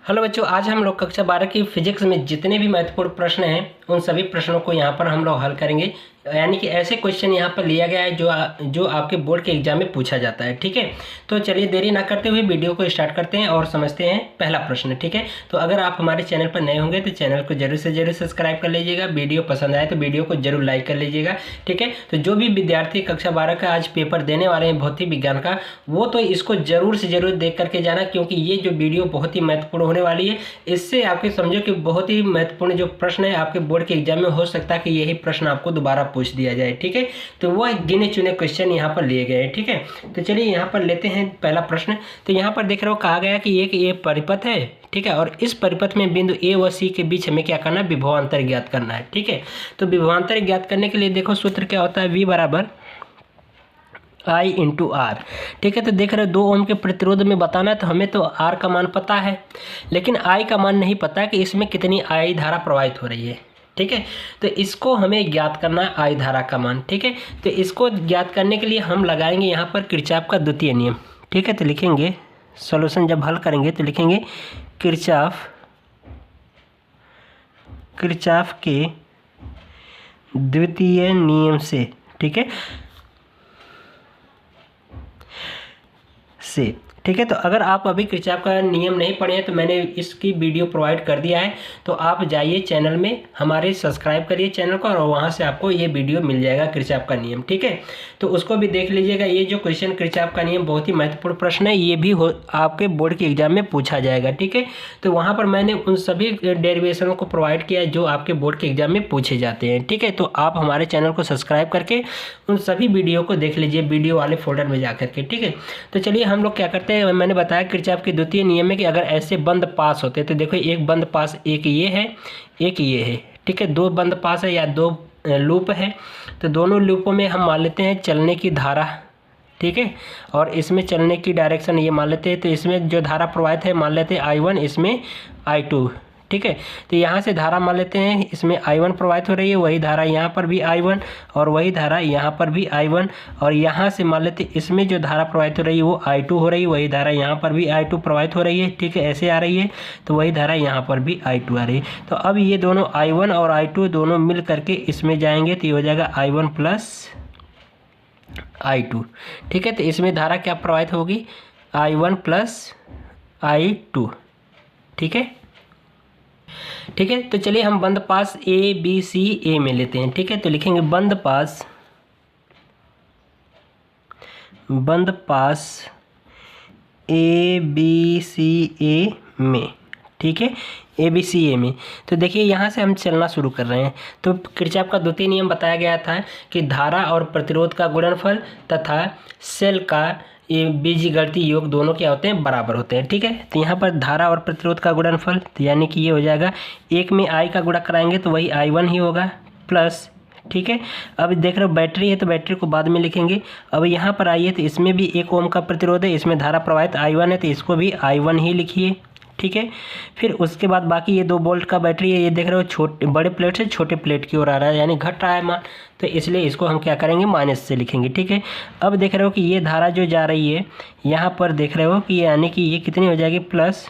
Hello बच्चों, आज हम लोग कक्षा 12 की फिजिक्स में जितने भी महत्वपूर्ण प्रश्न हैं उन सभी प्रश्नों को यहाँ पर हम लोग हल करेंगे। यानी कि ऐसे क्वेश्चन यहाँ पर लिया गया है जो आपके बोर्ड के एग्जाम में पूछा जाता है। ठीक है, तो चलिए देरी ना करते हुए वीडियो को स्टार्ट करते हैं और समझते हैं पहला प्रश्न। ठीक है, तो अगर आप हमारे चैनल पर नए होंगे तो चैनल को जरूर से जरूर सब्सक्राइब कर लीजिएगा। वीडियो पसंद आए तो वीडियो को जरूर लाइक कर लीजिएगा। ठीक है, तो जो भी विद्यार्थी कक्षा 12 का आज पेपर देने वाले हैं भौतिक विज्ञान का, वो तो इसको जरूर से जरूर देख करके जाना, क्योंकि ये जो वीडियो बहुत ही महत्वपूर्ण होने वाली है। इससे आपके समझो कि बहुत ही महत्वपूर्ण जो प्रश्न है आपके बोर्ड के एग्जाम में हो सकता है कि यही प्रश्न आपको दोबारा पूछ दिया जाए। ठीक है, तो वह गिने चुने क्वेश्चन यहाँ पर लिए गए हैं। ठीक है, तो चलिए यहाँ पर लेते हैं पहला प्रश्न। तो यहाँ पर देख रहे हो कहा गया कि एक ये परिपथ है। ठीक है, और इस परिपथ में बिंदु ए व सी के बीच हमें क्या करना है, विभवांतर ज्ञात करना है। ठीक है, तो विभवांतर ज्ञात करने के लिए देखो सूत्र क्या होता है, V बराबर I इंटू आर। ठीक है, तो देख रहे हो 2 ओम के प्रतिरोध में बताना है, तो हमें तो R का मान पता है, लेकिन I का मान नहीं पता कि इसमें कितनी I धारा प्रवाहित हो रही है। ठीक है, तो इसको हमें ज्ञात करना है I धारा का मान। ठीक है, तो इसको ज्ञात करने के लिए हम लगाएंगे यहाँ पर किरचॉफ का द्वितीय नियम। ठीक है, तो लिखेंगे सॉल्यूशन जब हल करेंगे तो लिखेंगे किरचॉफ के द्वितीय नियम से। ठीक है, ठीक है, तो अगर आप अभी किरचॉफ का नियम नहीं पढ़े हैं तो मैंने इसकी वीडियो प्रोवाइड कर दिया है, तो आप जाइए चैनल में, हमारे सब्सक्राइब करिए चैनल को और वहाँ से आपको ये वीडियो मिल जाएगा किरचॉफ का नियम। ठीक है, तो उसको भी देख लीजिएगा। ये जो क्वेश्चन किरचॉफ का नियम बहुत ही महत्वपूर्ण प्रश्न है, ये भी आपके बोर्ड के एग्जाम में पूछा जाएगा। ठीक है, तो वहाँ पर मैंने उन सभी डेरिवेशनों को प्रोवाइड किया है जो आपके बोर्ड के एग्जाम में पूछे जाते हैं। ठीक है, तो आप हमारे चैनल को सब्सक्राइब करके उन सभी वीडियो को देख लीजिए वीडियो वाले फोल्डर में जा करके। ठीक है, तो चलिए हम लोग क्या करते हैं, मैंने बताया किरचॉफ के द्वितीय नियम में कि अगर ऐसे बंद पास होते हैं तो देखो एक बंद पास, एक ये है एक ये है। ठीक है, 2 बंद पास है या 2 लूप है, तो दोनों लूपों में हम मान लेते हैं चलने की धारा। ठीक है, और इसमें चलने की डायरेक्शन ये मान लेते हैं, तो इसमें जो धारा प्रवाहित है मान लेते हैं I1, इसमें I2। ठीक है, तो यहाँ से धारा मान लेते हैं, इसमें I1 प्रवाहित हो रही है, वही धारा यहाँ पर भी I1 और वही धारा यहाँ पर भी I1, और यहाँ से मान लेते हैं इसमें जो धारा प्रवाहित हो रही है वो I2 हो रही है, वही धारा यहाँ पर भी I2 प्रवाहित हो रही है। ठीक है, ऐसे आ रही है, तो वही धारा यहाँ पर भी I2 आ रही है। तो अब ये दोनों I1 और I2 दोनों मिल करके इसमें जाएंगे तो ये हो जाएगा I1 प्लस I2। ठीक है, तो इसमें धारा क्या प्रवाहित होगी, I1 प्लस I2। ठीक है, ठीक है, तो चलिए हम बंद पास ए बी सी ए में लेते हैं। ठीक है, तो लिखेंगे बंद पास ए बी सी ए में। ठीक है, ए बी सी ए में, तो देखिए यहाँ से हम चलना शुरू कर रहे हैं। तो किरचॉफ का द्वितीय नियम बताया गया था कि धारा और प्रतिरोध का गुणनफल तथा सेल का ये बीजगणितीय योग दोनों क्या होते हैं, बराबर होते हैं। ठीक है, तो यहाँ पर धारा और प्रतिरोध का गुणनफल, तो यानी कि ये हो जाएगा, एक में I का गुणा कराएंगे तो वही I1 ही होगा प्लस। ठीक है, अब देख रहे हो बैटरी है तो बैटरी को बाद में लिखेंगे। अब यहाँ पर आइए तो इसमें भी 1 ओम का प्रतिरोध है, इसमें धारा प्रवाहित I1 है तो इसको भी I1 ही लिखिए। ठीक है, फिर उसके बाद बाकी ये 2 वोल्ट का बैटरी है, ये देख रहे हो छोटे बड़े प्लेट से छोटे प्लेट की ओर आ रहा है, यानी घट रहा है मान, तो इसलिए इसको हम क्या करेंगे, माइनस से लिखेंगे। ठीक है, अब देख रहे हो कि ये धारा जो जा रही है यहाँ पर देख रहे हो कि यानी कि ये कितनी हो जाएगी, प्लस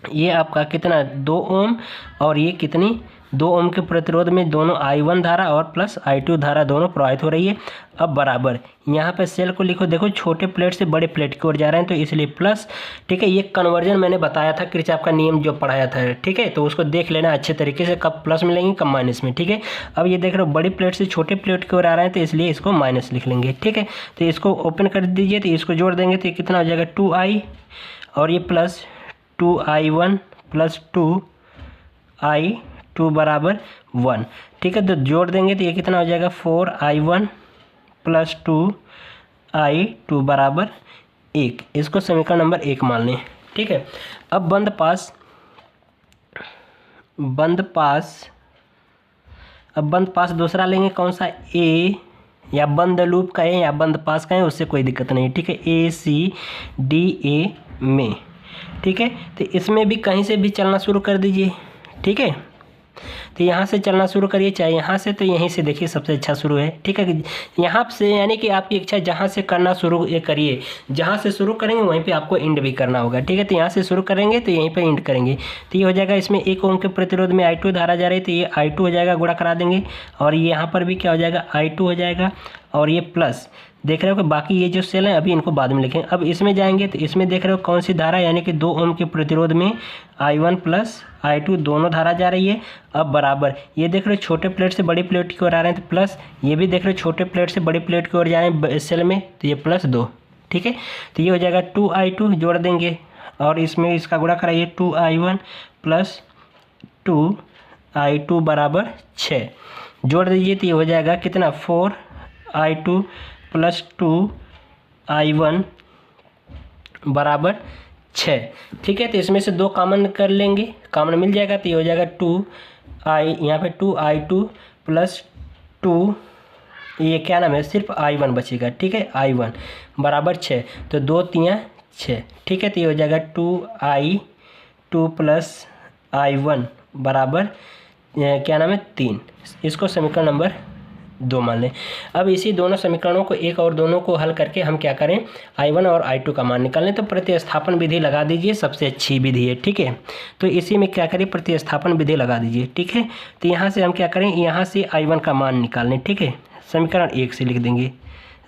ये आपका कितना 2 ओम, और ये कितनी 2 ओम के प्रतिरोध में दोनों I1 धारा और प्लस I2 धारा दोनों प्रवाहित हो रही है। अब बराबर यहाँ पे सेल को लिखो, देखो छोटे प्लेट से बड़े प्लेट की ओर जा रहे हैं तो इसलिए प्लस। ठीक है, ये कन्वर्जन मैंने बताया था किरचॉफ का नियम जो पढ़ाया था। ठीक है, तो उसको देख लेना अच्छे तरीके से, कब प्लस मिलेंगे कब माइनस में। ठीक है, अब ये देख रहे हो बड़ी प्लेट से छोटे प्लेट की ओर आ रहे हैं तो इसलिए इसको माइनस लिख लेंगे। ठीक है, तो इसको ओपन कर दीजिए, तो इसको जोड़ देंगे तो ये कितना हो जाएगा 2I, और ये प्लस 2I1 प्लस 2I2 बराबर 1। ठीक है, तो जोड़ देंगे तो ये कितना हो जाएगा 4I1 प्लस 2I2 बराबर 1। इसको समीकरण नंबर 1 मान लें। ठीक है, अब बंद पास दूसरा लेंगे, कौन सा, ए, या बंद लूप कहें या बंद पास कहें, उससे कोई दिक्कत नहीं। ठीक है, ए सी डी ए में। ठीक है, तो इसमें भी कहीं से भी चलना शुरू कर दीजिए। ठीक है, तो यहाँ से चलना शुरू करिए, चाहे यहाँ से तो यहीं से देखिए सबसे अच्छा शुरू है। ठीक है, यहाँ से यानी कि आपकी इच्छा जहाँ से करना शुरू करिए, जहाँ से शुरू करेंगे वहीं पे आपको एंड भी करना होगा। ठीक है, तो यहाँ से शुरू करेंगे तो यहीं पे एंड करेंगे। तो ये हो जाएगा, इसमें 1 ओम के प्रतिरोध में I2 धारा जा रही है, तो ये I2 हो जाएगा, गुणा करा देंगे। और यहाँ पर भी क्या हो जाएगा, I2 हो जाएगा। और ये प्लस, देख रहे हो कि बाकी ये जो सेल हैं अभी इनको बाद में लिखेंगे। अब इसमें जाएंगे तो इसमें देख रहे हो कौन सी धारा, यानी कि 2 ओम के प्रतिरोध में I1 प्लस I2 दोनों धारा जा रही है। अब बराबर, ये देख रहे हो छोटे प्लेट से बड़ी प्लेट की ओर आ रहे हैं तो प्लस, ये भी देख रहे हो छोटे प्लेट से बड़ी प्लेट की ओर जा रहे हैं सेल में, तो ये +2। ठीक है, तो ये हो जाएगा 2I2 जोड़ देंगे और इसमें इसका गुणा कराइए, 2I1 प्लस 2I2 बराबर 6 जोड़ दीजिए, तो ये हो जाएगा कितना, 4I2 प्लस 2I1 बराबर 6। ठीक है, तो इसमें से 2 कॉमन कर लेंगे, कॉमन मिल जाएगा, तो ये हो जाएगा 2I, यहाँ पे 2I2 प्लस 2, ये क्या नाम है, सिर्फ I1 बचेगा। ठीक है, I1 बराबर 6, तो 2 3 6। ठीक है, तो ये हो जाएगा 2I2 प्लस I1 बराबर क्या नाम है, 3। इसको समीकरण नंबर 2 मान लें। अब इसी दोनों समीकरणों को एक और दोनों को हल करके हम क्या करें, I1 और I2 का मान निकालें। तो प्रतिस्थापन विधि लगा दीजिए, सबसे अच्छी विधि है। ठीक है, तो इसी में क्या करें, प्रतिस्थापन विधि लगा दीजिए। ठीक है, तो यहाँ से हम क्या करें, यहाँ से I1 का मान निकाल लें। ठीक है, समीकरण 1 से लिख देंगे,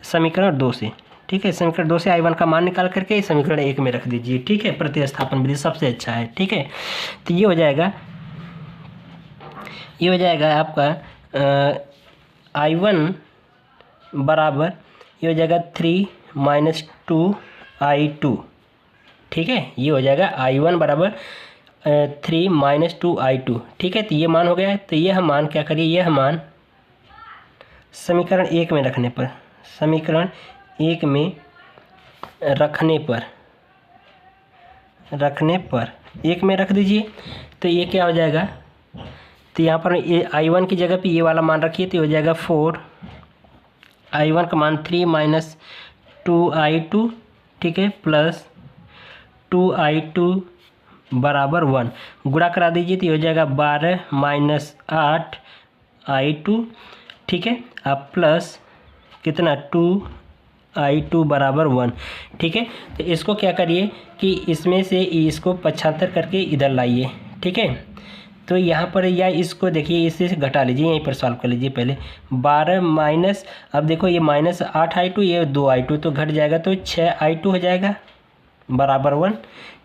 समीकरण 2 से। ठीक है, समीकरण 2 से I1 का मान निकाल करके समीकरण 1 में रख दीजिए। ठीक है, प्रतिस्थापन विधि सबसे अच्छा है। ठीक है, तो ये हो जाएगा आपका I1 बराबर, ये हो जाएगा 3 - 2I2। ठीक है, ये हो जाएगा I1 बराबर 3 - 2I2। ठीक है, तो ये मान हो गया है। तो ये हम मान क्या करिए, ये हम मान समीकरण 1 में रखने पर, समीकरण 1 में रखने पर 1 में रख दीजिए। तो ये क्या हो जाएगा, तो यहाँ पर ये I1 की जगह पे ये वाला मान रखिए, तो हो जाएगा 4 I1 का मान 3 - 2I2। ठीक है, प्लस 2I2 बराबर 1 गुणा करा दीजिए, तो ये हो जाएगा 12 - 8 I2। ठीक है, अब प्लस कितना, 2I2 बराबर 1। ठीक है, तो इसको क्या करिए कि इसमें से इसको 75 करके इधर लाइए। ठीक है, तो यहाँ पर या इसको देखिए, इससे घटा लीजिए, यहीं पर सॉल्व कर लीजिए पहले। 12 माइनस, अब देखो ये -8I2, ये 2I2 तो घट जाएगा, तो 6I2 हो जाएगा बराबर 1।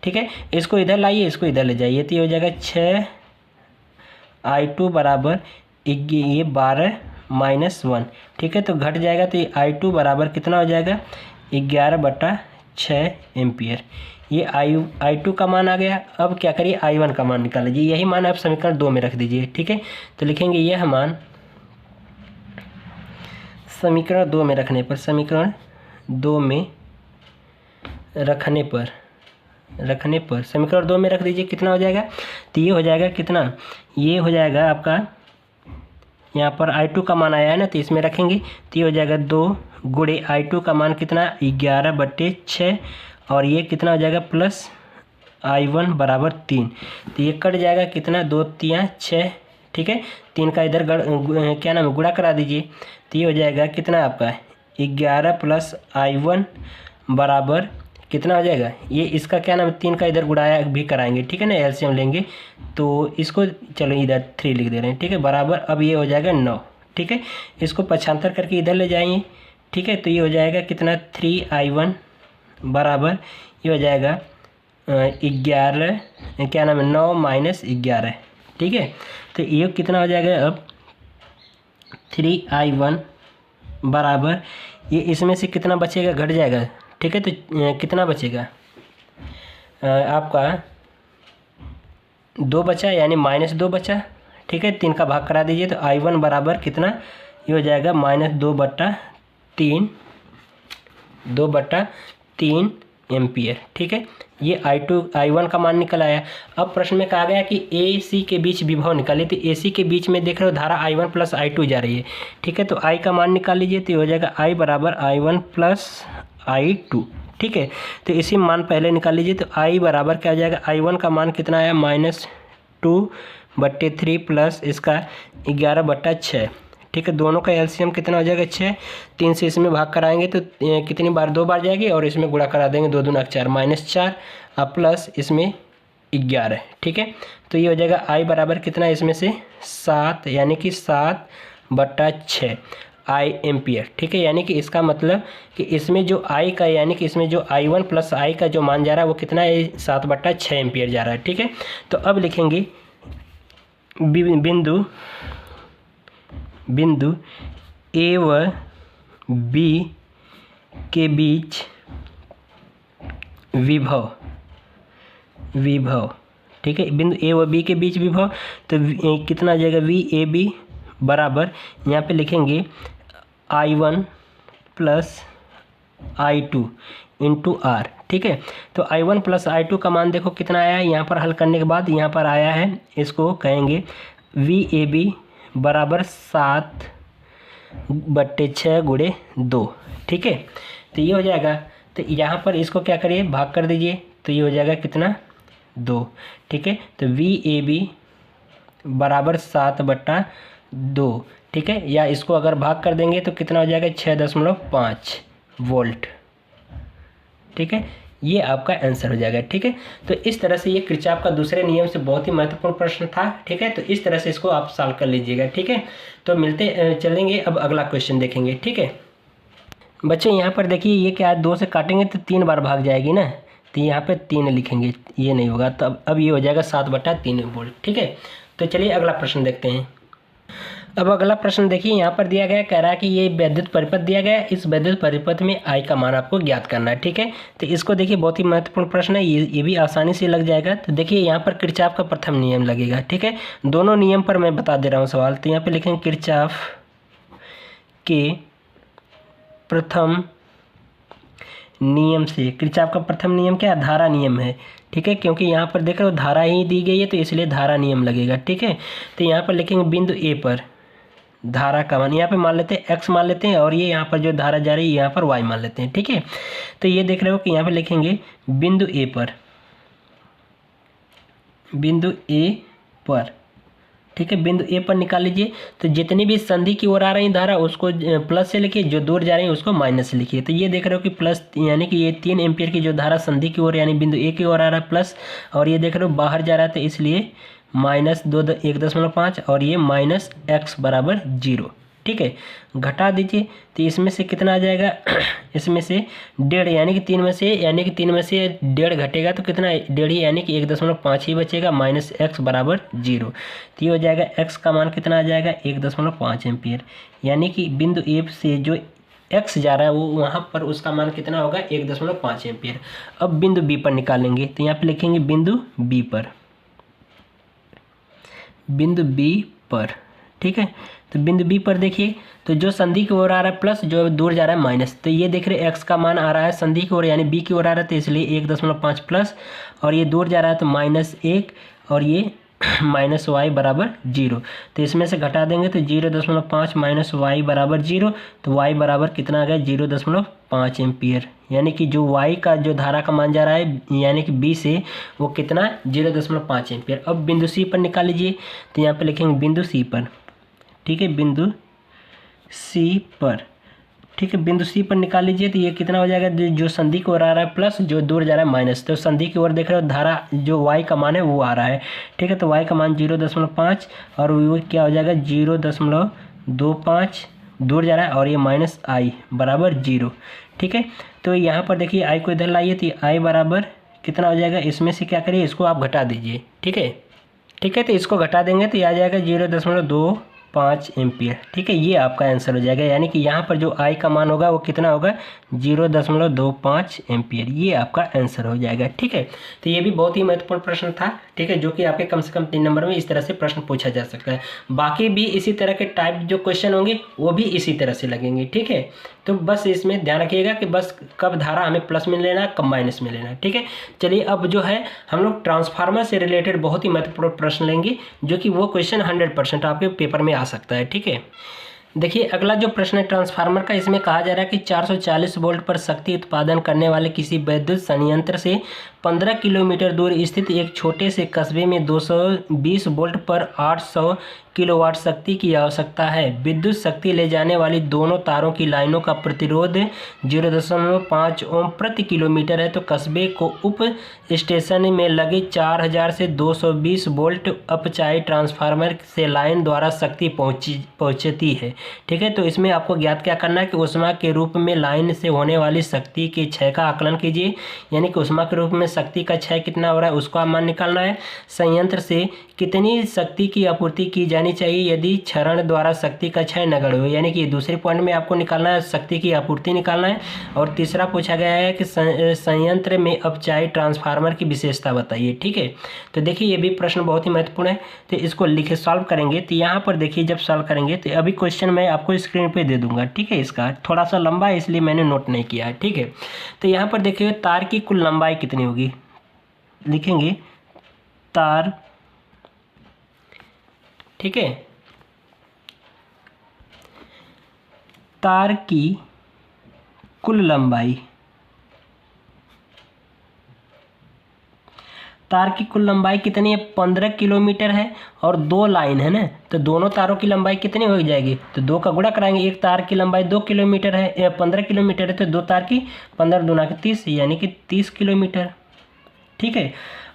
ठीक है, इसको इधर लाइए, इसको इधर ले जाइए, तो ये हो जाएगा 6I2 बराबर ये 12 - 1। ठीक है, तो घट जाएगा, तो ये I2 बराबर कितना हो जाएगा, 11/6 एम्पियर। ये I2 का मान आ गया। अब क्या करिए, I1 का मान निकाल लीजिए, यही मान आप समीकरण 2 में रख दीजिए। ठीक है, तो लिखेंगे यह मान समीकरण 2 में रखने पर, समीकरण 2 में रखने पर समीकरण 2 में रख दीजिए, कितना हो जाएगा, तो ये हो जाएगा कितना, ये हो जाएगा आपका, यहाँ पर I2 का मान आया है ना, तो इसमें रखेंगे, तो ये हो जाएगा 2 गुणे I2 का मान कितना, 11/6, और ये कितना हो जाएगा, प्लस I1 बराबर 3। तो ये कट जाएगा, कितना, 2 3 6। ठीक है, 3 का इधर क्या नाम है, गुणा करा दीजिए, तो ये हो जाएगा कितना आपका, 11 प्लस I1 बराबर कितना हो जाएगा, ये इसका क्या नाम है, 3 का इधर गुणाया भी कराएंगे। ठीक है ना, एलसीएम लेंगे, तो इसको चलो इधर 3 लिख दे रहे हैं। ठीक है, बराबर, अब ये हो जाएगा 9। ठीक है, इसको 75 करके इधर ले जाएंगे। ठीक है, तो ये हो जाएगा कितना, 3I1 बराबर, ये हो जाएगा 11 क्या नाम है, 9 - 11। ठीक है, तो ये कितना हो जाएगा, अब 3I1 बराबर, ये इसमें से कितना बचेगा, घट जाएगा। ठीक है, तो कितना बचेगा आपका, 2 बचा, यानी -2 बचा। ठीक है, 3 का भाग करा दीजिए, तो I1 बराबर कितना, ये हो जाएगा -2/3 एम्पियर। ठीक है, ये I1 का मान निकल आया। अब प्रश्न में कहा गया कि AC के बीच विभव निकालिए, तो AC के बीच में देख रहे हो धारा I1 प्लस I2 जा रही है। ठीक है, तो I का मान निकाल लीजिए, तो ये हो जाएगा I बराबर I1 प्लस I2। ठीक है, तो इसी मान पहले निकाल लीजिए, तो I बराबर क्या हो जाएगा, I1 का मान कितना आया, -2 3 प्लस इसका 11/6, ठीक है। दोनों का एलसीएम कितना हो जाएगा 6, 3 से इसमें भाग कराएंगे तो कितनी बार, 2 बार जाएगी और इसमें गुणा करा देंगे, 2 दूना 4 -4 और प्लस इसमें 11, ठीक है। तो ये हो जाएगा I बराबर कितना इसमें से 7, यानी कि 7/6 I एम्पियर, ठीक है। यानी कि इसका मतलब कि इसमें जो I का, यानी कि इसमें जो I1 प्लस I का जो मान जा रहा है वो कितना है, 7/6 एम्पियर जा रहा है, ठीक है। तो अब लिखेंगे बिंदु A व B के बीच विभव, ठीक है। बिंदु A व B के बीच विभव, तो कितना आ जाएगा, VAB बराबर, यहाँ पे लिखेंगे I1 plus I2 into R, ठीक है। तो I1 प्लस I2 का मान देखो कितना आया है, यहाँ पर हल करने के बाद यहाँ पर आया है, इसको कहेंगे VAB बराबर 7/6 × 2, ठीक है। तो ये हो जाएगा, तो यहाँ पर इसको क्या करिए, भाग कर दीजिए, तो ये हो जाएगा कितना 2, ठीक है। तो VAB बराबर 7/2, ठीक है। या इसको अगर भाग कर देंगे तो कितना हो जाएगा 6.5 वोल्ट, ठीक है। ये आपका आंसर हो जाएगा, ठीक है। तो इस तरह से ये किरचॉफ का दूसरे नियम से बहुत ही महत्वपूर्ण प्रश्न था, ठीक है। तो इस तरह से इसको आप सॉल्व कर लीजिएगा, ठीक है। तो चलेंगे अब अगला क्वेश्चन देखेंगे, ठीक है। बच्चों यहाँ पर देखिए, ये क्या है, 2 से काटेंगे तो 3 बार भाग जाएगी ना, तो यहाँ पे 3 लिखेंगे, ये नहीं होगा, तो अब ये हो जाएगा 7/3 वोल्ट, ठीक है। तो चलिए अगला प्रश्न देखते हैं। अब अगला प्रश्न देखिए, यहाँ पर दिया गया, कह रहा है कि ये वैद्युत परिपथ दिया गया है, इस वैद्युत परिपथ में I का मान आपको ज्ञात करना है, ठीक है। तो इसको देखिए, बहुत ही महत्वपूर्ण प्रश्न है, ये भी आसानी से लग जाएगा। तो देखिए यहाँ पर किरचॉफ का प्रथम नियम लगेगा, ठीक है। दोनों नियम पर मैं बता दे रहा हूँ सवाल। तो यहाँ पे लिखेंगे किरचॉफ के प्रथम नियम से, किरचॉफ का प्रथम नियम क्या है, धारा नियम है, ठीक है। क्योंकि यहाँ पर देख रहे हो धारा ही दी गई है, तो इसलिए धारा नियम लगेगा, ठीक है। तो यहाँ पर लिखेंगे बिंदु A पर धारा का मान, यहाँ पे मान लेते हैं x मान लेते हैं, और ये यहाँ पर जो धारा जा रही है यहाँ पर y मान लेते हैं, ठीक है। तो ये देख रहे हो कि यहाँ पे लिखेंगे बिंदु A पर, ठीक है। बिंदु A पर निकाल लीजिए, तो जितनी भी संधि की ओर आ रही धारा उसको प्लस से लिखिए, जो दूर जा रही है उसको माइनस से लिखिए। तो ये देख रहे हो कि प्लस, यानी कि ये 3 एम्पियर की जो धारा संधि की ओर यानी बिंदु A की ओर आ रहा है प्लस, और ये देख रहे हो बाहर जा रहा है, तो इसलिए -1.5 और ये -x बराबर 0, ठीक है। घटा दीजिए, तो इसमें से कितना आ जाएगा, इसमें से 1.5, यानी कि 3 में से 1.5 घटेगा तो कितना 1.5 यानी कि 1.5 ही बचेगा, -x बराबर 0। तो ये हो जाएगा x का मान कितना आ जाएगा 1.5 एम्पियर, यानी कि बिंदु A से जो x जा रहा है वो वहाँ पर उसका मान कितना होगा 1.5 एम्पियर। अब बिंदु B पर निकालेंगे, तो यहाँ पर लिखेंगे बिंदु B पर, ठीक है। तो बिंदु B पर देखिए, तो जो संधि की ओर आ रहा है प्लस, जो दूर जा रहा है माइनस, तो ये देख रहे x का मान आ रहा है संधि की ओर यानी B की ओर आ रहा है, तो इसलिए 1.5 प्लस, और ये दूर जा रहा है तो -1, और ये -y बराबर 0। तो इसमें से घटा देंगे तो 0.5 -y बराबर 0, तो y बराबर कितना आ गया 0.5 एम्पियर, यानी कि जो y का जो धारा का मान जा रहा है यानी कि B से वो कितना 0.5 एम्पियर। अब बिंदु C पर निकाल लीजिए, तो यहाँ पे लिखेंगे बिंदु C पर, ठीक है। बिंदु C पर, ठीक है। बिंदु C पर निकाल लीजिए, तो ये कितना हो जाएगा, जो संधि की ओर आ रहा है प्लस, जो दूर जा रहा है माइनस, तो संधि की ओर देख रहे हो धारा जो y का मान है वो आ रहा है, ठीक है। तो y का मान 0.5 और वो क्या हो जाएगा 0.25 दूर जा रहा है, और ये -i बराबर 0, ठीक है। तो यहाँ पर देखिए i को इधर लाइए, तो i बराबर कितना हो जाएगा, इसमें से क्या करिए इसको आप घटा दीजिए, ठीक है, ठीक है। तो इसको घटा देंगे तो ये आ जाएगा 0.25 एम्पियर, ठीक है। ये आपका आंसर हो जाएगा, यानी कि यहाँ पर जो I का मान होगा वो कितना होगा 0.25 एम्पियर, ये आपका आंसर हो जाएगा, ठीक है। तो ये भी बहुत ही महत्वपूर्ण प्रश्न था, ठीक है, जो कि आपके कम से कम 3 नंबर में इस तरह से प्रश्न पूछा जा सकता है। बाकी भी इसी तरह के टाइप जो क्वेश्चन होंगे वो भी इसी तरह से लगेंगे, ठीक है। तो बस इसमें ध्यान रखिएगा कि बस कब धारा हमें प्लस में लेना कब माइनस में लेना, ठीक है। चलिए अब जो है हम लोग ट्रांसफार्मर से रिलेटेड बहुत ही महत्वपूर्ण प्रश्न लेंगे, जो कि वो क्वेश्चन 100% आपके पेपर में आ सकता है, ठीक है। देखिए अगला जो प्रश्न है ट्रांसफार्मर का, इसमें कहा जा रहा है कि 440 वोल्ट पर शक्ति उत्पादन करने वाले किसी विद्युत संयंत्र से 15 किलोमीटर दूर स्थित एक छोटे से कस्बे में 220 वोल्ट पर 800 किलोवाट शक्ति की आवश्यकता है। विद्युत शक्ति ले जाने वाली दोनों तारों की लाइनों का प्रतिरोध 0.5 ओम प्रति किलोमीटर है। तो कस्बे को उप स्टेशन में लगे 4000 से 220 वोल्ट अपचाई ट्रांसफार्मर से लाइन द्वारा शक्ति पहुंचती है। ठीक है, तो इसमें आपको ज्ञात क्या करना है कि ऊष्मा के रूप में लाइन से होने वाली शक्ति के क्षय का आकलन कीजिए, यानी कि ऊष्मा के रूप में शक्ति का क्षय कितना हो रहा है उसका मान निकालना है। संयंत्र से कितनी शक्ति की आपूर्ति की जानी चाहिए यदि क्षरण द्वारा शक्ति का क्षय नगण्य हो, यानी कि दूसरे पॉइंट में आपको निकालना है, शक्ति की आपूर्ति निकालना है। और तीसरा पूछा गया है कि संयंत्र में अपचाई ट्रांसफार्मर की विशेषता बताइए। ठीक है, तो देखिए ये भी प्रश्न बहुत ही महत्वपूर्ण है, तो इसको लिखे सॉल्व करेंगे। तो यहाँ पर देखिए जब सॉल्व करेंगे तो अभी क्वेश्चन मैं आपको स्क्रीन पे दे दूंगा। ठीक है, इसका थोड़ा सा लंबा है इसलिए मैंने नोट नहीं किया है। ठीक है, तो यहाँ पर देखिए तार की कुल लंबाई कितनी होगी, लिखेंगे तार। ठीक है, तार की कुल लंबाई, तार की कुल लंबाई कितनी है, 15 किलोमीटर है और 2 लाइन है ना, तो दोनों तारों की लंबाई कितनी हो जाएगी, तो 2 का गुणा कराएंगे। एक तार की लंबाई 2 किलोमीटर है, 15 किलोमीटर है, तो 2 तार की 15 दूना के 30 यानी कि 30 किलोमीटर। ठीक है,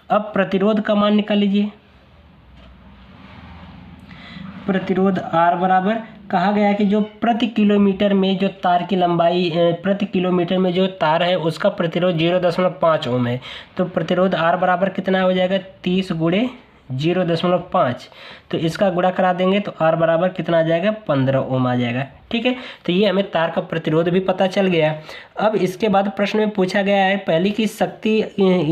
अब प्रतिरोध का मान निकाल लीजिए। प्रतिरोध R बराबर कहा गया कि जो प्रति किलोमीटर में जो तार की लंबाई, प्रति किलोमीटर में जो तार है उसका प्रतिरोध 0.5 ओम है। तो प्रतिरोध R बराबर कितना हो जाएगा, 30 गुणे 0.5, तो इसका गुणा करा देंगे तो R बराबर कितना आ जाएगा, 15 ओम आ जाएगा। ठीक है, तो ये हमें तार का प्रतिरोध भी पता चल गया। अब इसके बाद प्रश्न में पूछा गया है पहली की शक्ति,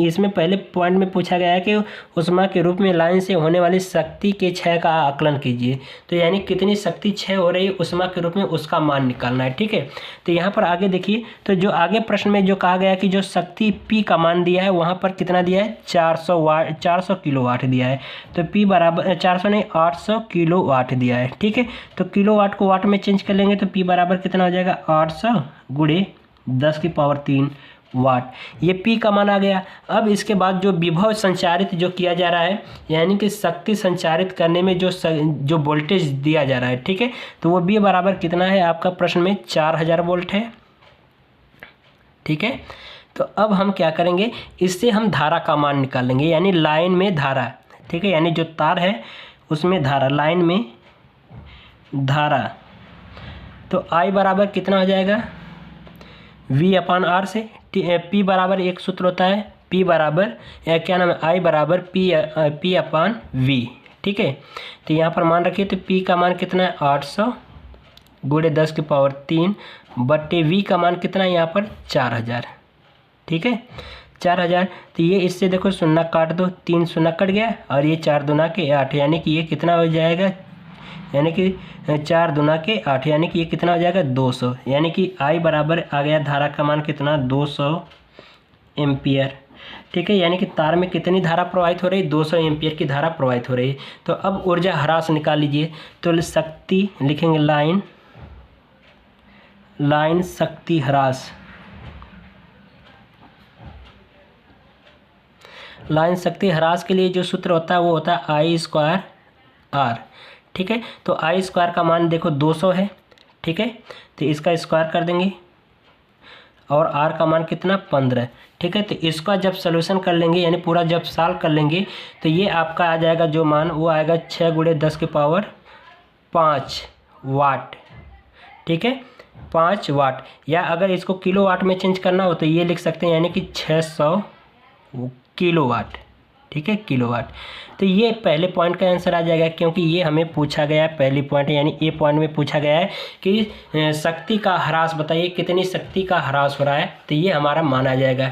इसमें पहले पॉइंट में पूछा गया है कि ऊष्मा के रूप में लाइन से होने वाली शक्ति के क्षय का आकलन कीजिए, तो यानी कितनी शक्ति क्षय हो रही है ऊष्मा के रूप में उसका मान निकालना है। ठीक है, तो यहाँ पर आगे देखिए, तो जो आगे प्रश्न में जो कहा गया कि जो शक्ति P का मान दिया है वहाँ पर कितना दिया है, 400 किलोवाट दिया है। तो P बराबर 400 नहीं 800 किलोवाट दिया है। ठीक है, तो किलोवाट को वाट में चेंज कर लेंगे तो P बराबर कितना हो जाएगा, 800 गुणे 10⁻³ वाट, ये P का मान आ गया। अब इसके बाद जो विभव संचारित जो किया जा रहा है, यानी कि शक्ति संचारित करने में जो वोल्टेज दिया जा रहा है, ठीक है, तो वो B बराबर कितना है आपका प्रश्न में 4000 वोल्ट है। ठीक है, तो अब हम क्या करेंगे, इससे हम धारा का मान निकालेंगे, यानी लाइन में धारा। ठीक है, यानी जो तार है उसमें धारा, लाइन में धारा, तो I बराबर कितना हो जाएगा, V/R से। P बराबर एक सूत्र होता है, P बराबर क्या नाम है, I बराबर P/V। ठीक है, तो यहाँ पर मान रखिए, तो P का मान कितना है, 800 गुणे 10⁻³ बट्टे V का मान कितना है यहाँ पर 4000। ठीक है, 4000, तो ये इससे देखो शून्य काट दो, 3 शून्य कट गया और ये 4 दूना के 8, यानी कि ये कितना हो जाएगा, यानी कि 4 दूना के 8, यानी कि ये कितना हो जाएगा 200, यानी कि I बराबर आ गया धारा का मान कितना 200 एम्पियर। ठीक है, यानी कि तार में कितनी धारा प्रवाहित हो रही है, 200 एम्पियर की धारा प्रवाहित हो रही है। तो अब ऊर्जा ह्रास निकाल लीजिए, तो शक्ति लिखेंगे लाइन शक्ति ह्रास, लाइन शक्ति ह्रास के लिए जो सूत्र होता है वो होता है I²R। ठीक है, तो I² का मान देखो 200 है। ठीक है, तो इसका स्क्वायर कर देंगे और R का मान कितना 15। ठीक है, तो इसका जब सॉल्यूशन कर लेंगे, यानी पूरा जब सॉल्व कर लेंगे, तो ये आपका आ जाएगा जो मान वो आएगा 6 गुणे 10⁵ वाट। ठीक है, 5 वाट, या अगर इसको किलोवाट में चेंज करना हो तो ये लिख सकते हैं, यानी कि 600 किलोवाट। ठीक है, किलोवाट। तो ये पहले पॉइंट का आंसर आ जाएगा, क्योंकि ये हमें पूछा गया है पहली पॉइंट, यानी ए पॉइंट में पूछा गया है कि शक्ति का ह्रास बताइए, कितनी शक्ति का ह्रास हो रहा है, तो ये हमारा माना जाएगा।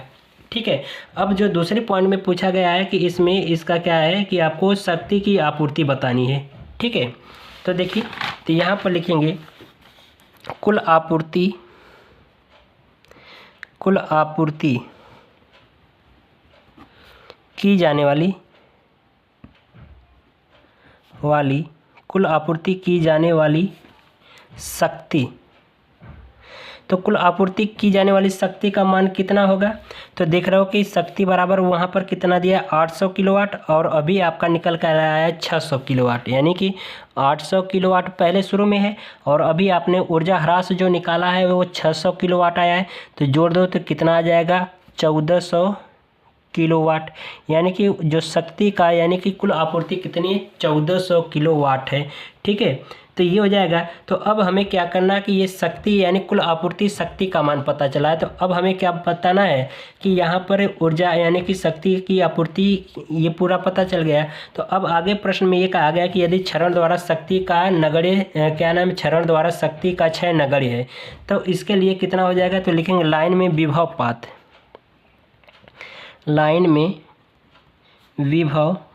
ठीक है, अब जो दूसरे पॉइंट में पूछा गया है कि इसमें इसका क्या है कि आपको शक्ति की आपूर्ति बतानी है। ठीक है, तो देखिए, तो यहाँ पर लिखेंगे कुल आपूर्ति की जाने वाली कुल आपूर्ति की जाने वाली शक्ति। तो कुल आपूर्ति की जाने वाली शक्ति का मान कितना होगा। तो देख रहे हो कि शक्ति बराबर वहाँ पर कितना दिया 800 किलोवाट और अभी आपका निकल कर आया है 600 किलोवाट, यानी कि 800 किलोवाट पहले शुरू में है और अभी आपने ऊर्जा ह्रास जो निकाला है वो 600 किलोवाट आया है। तो जोड़ दो तो कितना आ जाएगा 1400 किलोवाट, यानी कि जो शक्ति का यानी कि कुल आपूर्ति कितनी है 1400 किलोवाट है। ठीक है, तो ये हो जाएगा। तो अब हमें क्या करना है कि ये शक्ति यानी कुल आपूर्ति शक्ति का मान पता चला है। तो अब हमें क्या बताना है कि यहाँ पर ऊर्जा यानी कि शक्ति की आपूर्ति ये पूरा पता चल गया। तो अब आगे प्रश्न में ये कहा गया कि यदि क्षरण द्वारा शक्ति का नगण्य क्या नाम है, क्षरण द्वारा शक्ति का क्षय नगण्य है तो इसके लिए कितना हो जाएगा। तो लिखेंगे लाइन में विभवपात, लाइन में विभवपात,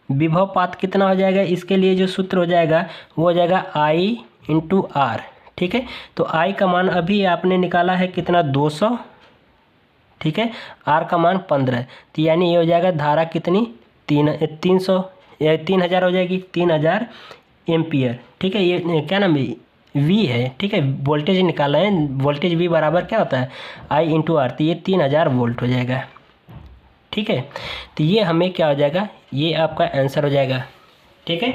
विभवपात कितना हो जाएगा। इसके लिए जो सूत्र हो जाएगा वो हो जाएगा I/R। ठीक है, तो I का मान अभी आपने निकाला है कितना 200, ठीक है, R का मान 15, तो यानी ये हो जाएगा धारा कितनी 300 या 3000 हो जाएगी 3000 एम्पियर। ठीक है, ये क्या नाम है V है। ठीक है, वोल्टेज निकाला है, वोल्टेज V बराबर क्या होता है I/R, तो ये 3000 वोल्ट हो जाएगा। ठीक है, तो ये हमें क्या हो जाएगा, ये आपका आंसर हो जाएगा। ठीक है,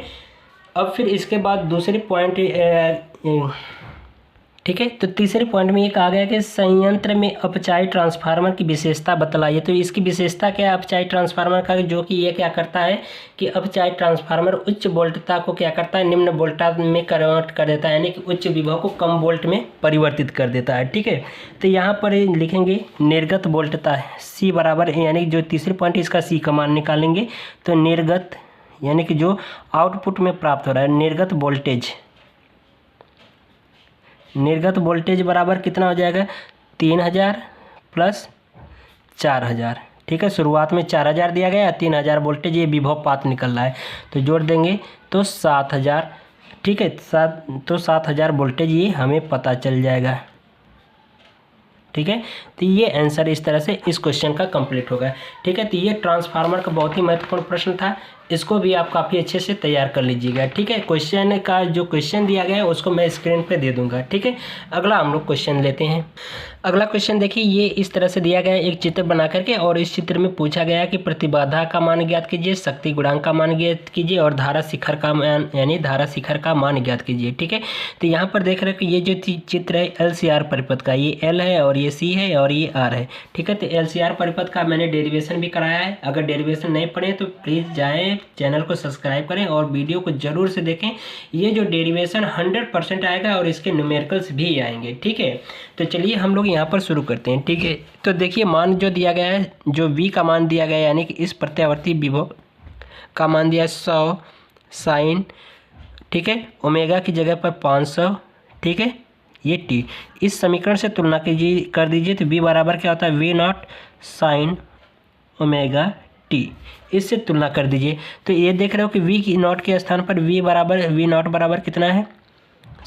अब फिर इसके बाद दूसरी पॉइंट ठीक है, तो तीसरे पॉइंट में ये कहा गया कि संयंत्र में अपचायी ट्रांसफार्मर की विशेषता बतलाइए। तो इसकी विशेषता क्या है अपचायी ट्रांसफार्मर का, जो कि ये क्या करता है कि अपचायी ट्रांसफार्मर उच्च वोल्टता को क्या करता है निम्न वोल्टता में कन्वर्ट कर देता है, यानी कि उच्च विभव को कम वोल्ट में परिवर्तित कर देता है। ठीक है, तो यहाँ पर लिखेंगे निर्गत वोल्टता C बराबर, यानी जो तीसरी पॉइंट इसका C का मान निकालेंगे। तो निर्गत यानी कि जो आउटपुट में प्राप्त हो रहा है निर्गत वोल्टेज, निर्गत वोल्टेज बराबर कितना हो जाएगा 3000 प्लस 4000। ठीक है, शुरुआत में 4000 दिया गया, 3000 वोल्टेज ये विभवपात निकल रहा है, तो जोड़ देंगे तो 7000। ठीक है, 7000 वोल्टेज ये हमें पता चल जाएगा। ठीक है, तो ये आंसर इस तरह से इस क्वेश्चन का कंप्लीट होगा। ठीक है, तो ये ट्रांसफार्मर का बहुत ही महत्वपूर्ण प्रश्न था, इसको भी आप काफ़ी अच्छे से तैयार कर लीजिएगा। ठीक है, क्वेश्चन का जो क्वेश्चन दिया गया है उसको मैं स्क्रीन पे दे दूंगा। ठीक है, अगला हम लोग क्वेश्चन लेते हैं। अगला क्वेश्चन देखिए, ये इस तरह से दिया गया है एक चित्र बना करके, और इस चित्र में पूछा गया है कि प्रतिबाधा का मान ज्ञात कीजिए, शक्ति गुणांक का मान ज्ञात कीजिए और धारा शिखर का मान यानी धारा शिखर का मान ज्ञात कीजिए। ठीक है, तो यहाँ पर देख रहे हैं कि ये जो चित्र है LCR परिपथ का, ये L है और ये C है और ये R है। ठीक है, तो LCR परिपथ का मैंने डेरिवेशन भी कराया है, अगर डेरिवेशन नहीं पढ़े तो प्लीज़ जाएँ चैनल को सब्सक्राइब करें और वीडियो को ज़रूर से देखें। ये जो डेरिवेशन 100% आएगा और इसके न्यूमेरिकल्स भी आएंगे। ठीक है, तो चलिए हम लोग यहाँ पर शुरू करते हैं। ठीक है, तो देखिए मान जो दिया गया है, जो V का मान दिया गया है यानी कि इस प्रत्यावर्ती विभव का मान दिया है 100 साइन, ठीक है, ओमेगा की जगह पर 500। ठीक है, ये T, इस समीकरण से तुलना कीजिए कर दीजिए तो V बराबर क्या होता है V0 साइन ओमेगा T, इससे तुलना कर दीजिए। तो ये देख रहे हो कि V की नॉट के स्थान पर V0 बराबर कितना है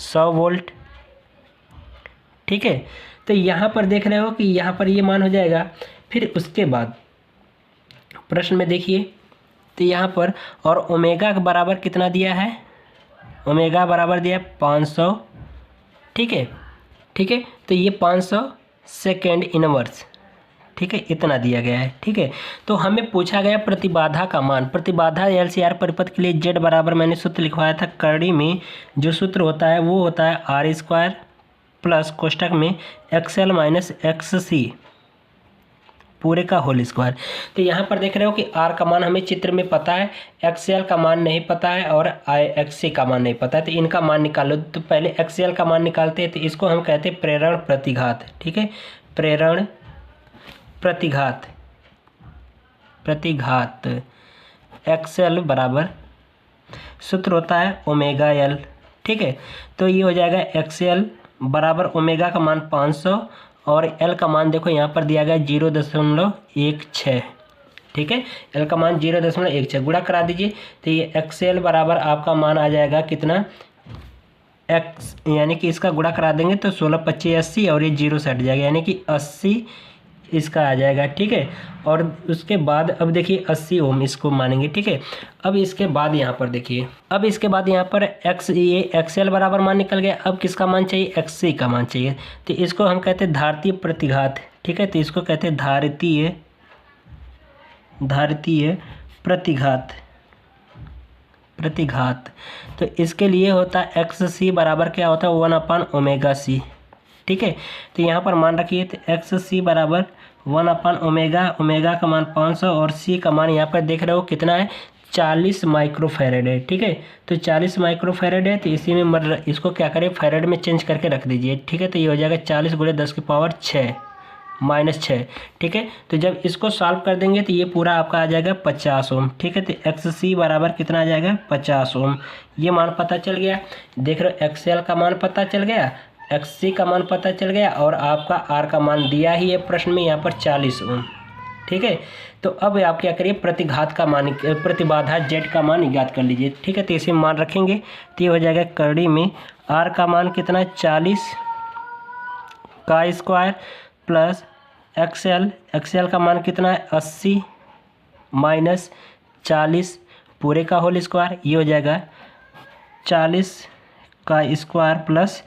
100 वोल्ट। ठीक है, तो यहाँ पर देख रहे हो कि यहाँ पर ये मान हो जाएगा। फिर उसके बाद प्रश्न में देखिए, तो यहाँ पर और ओमेगा के बराबर कितना दिया है, ओमेगा बराबर दिया 500। ठीक है, ठीक है, तो ये 500 सेकेंड इनवर्स। ठीक है, इतना दिया गया है। ठीक है, तो हमें पूछा गया प्रतिबाधा का मान। प्रतिबाधा LCR परिपथ के लिए Z बराबर मैंने सूत्र लिखवाया था कड़ी में, जो सूत्र होता है वो होता है R² प्लस कोष्टक में XL माइनस XC पूरे का होल स्क्वायर। तो यहाँ पर देख रहे हो कि R का मान हमें चित्र में पता है, XL का मान नहीं पता है और XC का मान नहीं पता है, तो इनका मान निकालो। तो पहले XL का मान निकालते हैं, तो इसको हम कहते हैं प्रेरण प्रतिघात। ठीक है, प्रेरण प्रतिघात, प्रतिघात XL बराबर सूत्र होता है ओमेगा L। ठीक है, तो ये हो जाएगा XL बराबर ओमेगा का मान 500 और L का मान देखो यहाँ पर दिया गया 0.16। ठीक है, L का मान 0.16 गुणा करा दीजिए, तो ये XL बराबर आपका मान आ जाएगा कितना X, यानी कि इसका गुणा करा देंगे तो 16 25 80 और ये 0 से हट जाएगा, यानी कि 80 इसका आ जाएगा, ठीक है। और उसके बाद अब देखिए 80 ओम इसको मानेंगे, ठीक है। अब इसके बाद यहाँ पर देखिए, अब इसके बाद यहाँ पर ये एक्सएल बराबर मान निकल गया। अब किसका मान चाहिए, एक्ससी का मान चाहिए। तो इसको हम कहते हैं धारतीय प्रतिघात, ठीक है। तो इसको कहते हैं धारतीय प्रतिघात। तो इसके लिए होता है एक्स सी बराबर क्या होता है 1/ओमेगा c, ठीक है। तो यहाँ पर मान रखिए, तो एक्स सी बराबर 1/ओमेगा, ओमेगा का मान 500 और सी का मान यहाँ पर देख रहे हो कितना है 40 माइक्रोफैरड है, ठीक है। तो 40 माइक्रोफैरड है, तो इसी में इसको क्या करें फैरड में चेंज करके रख दीजिए, ठीक है। तो ये हो जाएगा 40 × 10⁻6 -6, ठीक है। तो जब इसको सॉल्व कर देंगे तो ये पूरा आपका आ जाएगा 50 ओम, ठीक है। तो एक्स सी बराबर कितना आ जाएगा 50 ओम। ये मान पता चल गया, देख रहे हो एक्सएल का मान पता चल गया, एक्स सी का मान पता चल गया, और आपका आर का मान दिया ही है प्रश्न में यहाँ पर 40 ओम, ठीक है। तो अब आप क्या करिए प्रतिघात का मान, प्रतिबाधा जेड का मान ज्ञात कर लीजिए, ठीक है। तो इसे मान रखेंगे तो ये हो जाएगा कड़ी में आर का मान कितना 40 का स्क्वायर प्लस एक्सएल का मान कितना है 80 माइनस 40 पूरे का होल स्क्वायर, ये हो जाएगा 40 का स्क्वायर प्लस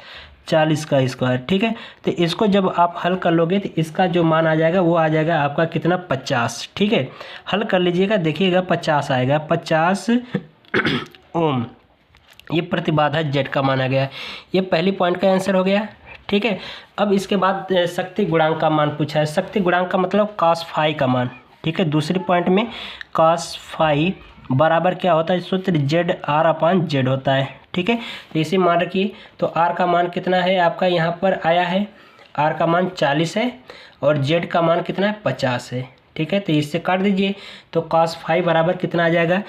40 का स्क्वायर, ठीक है। तो इसको जब आप हल कर लोगे तो इसका जो मान आ जाएगा वो आ जाएगा आपका कितना 50, ठीक है। हल कर लीजिएगा, देखिएगा 50 आएगा, 50 ओम ये प्रतिबाधा जेड का माना गया। ये पहली पॉइंट का आंसर हो गया, ठीक है। अब इसके बाद शक्ति गुणांक का मान पूछा है। शक्ति गुणांक का मतलब cos फाई का मान, ठीक है। दूसरी पॉइंट में cos फाई बराबर क्या होता है, सूत्र ZR/Z होता है, ठीक है। तो इसे मान रखिए, तो R का मान कितना है आपका यहाँ पर आया है, R का मान 40 है और Z का मान कितना है 50 है, ठीक है। तो इससे काट दीजिए, तो cos फाई बराबर कितना आ जाएगा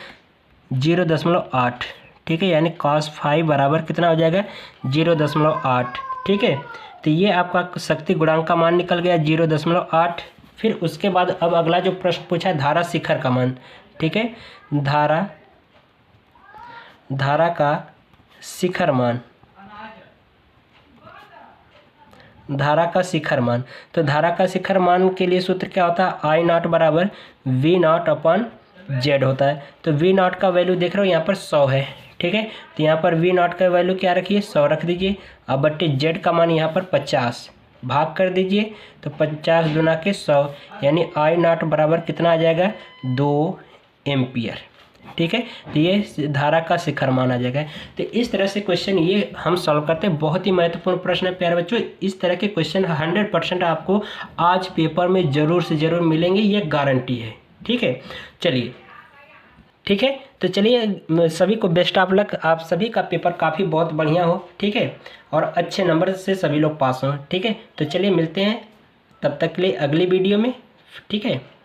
0.8, ठीक है। यानी cos फाई बराबर कितना हो जाएगा 0.8, ठीक है। तो ये आपका शक्ति गुणांक का मान निकल गया 0.8। फिर उसके बाद अब अगला जो प्रश्न पूछा है धारा शिखर का मान, ठीक है। धारा का शिखर मान, धारा का शिखर मान। तो धारा का शिखर मान के लिए सूत्र क्या होता है I0 बराबर V0/Z होता है। तो V0 का वैल्यू देख रहे हो यहाँ पर 100 है, ठीक है। तो यहाँ पर V0 का वैल्यू क्या रखिए 100 रख दीजिए। अब बट्टे जेड का मान यहाँ पर 50 भाग कर दीजिए, तो 50 दूना के 100 यानी I0 बराबर कितना आ जाएगा 2 एम्पियर, ठीक है। तो ये धारा का शिखर मान आ जाएगा। तो इस तरह से क्वेश्चन ये हम सॉल्व करते हैं। बहुत ही महत्वपूर्ण प्रश्न है प्यारे बच्चों। इस तरह के क्वेश्चन 100% आपको आज पेपर में ज़रूर से ज़रूर मिलेंगे, ये गारंटी है, ठीक है। चलिए, ठीक है। तो चलिए सभी को बेस्ट ऑफ लक, आप सभी का पेपर काफ़ी बहुत बढ़िया हो, ठीक है। और अच्छे नंबर से सभी लोग पास हों, ठीक है। तो चलिए मिलते हैं तब तक के लिए अगली वीडियो में, ठीक है।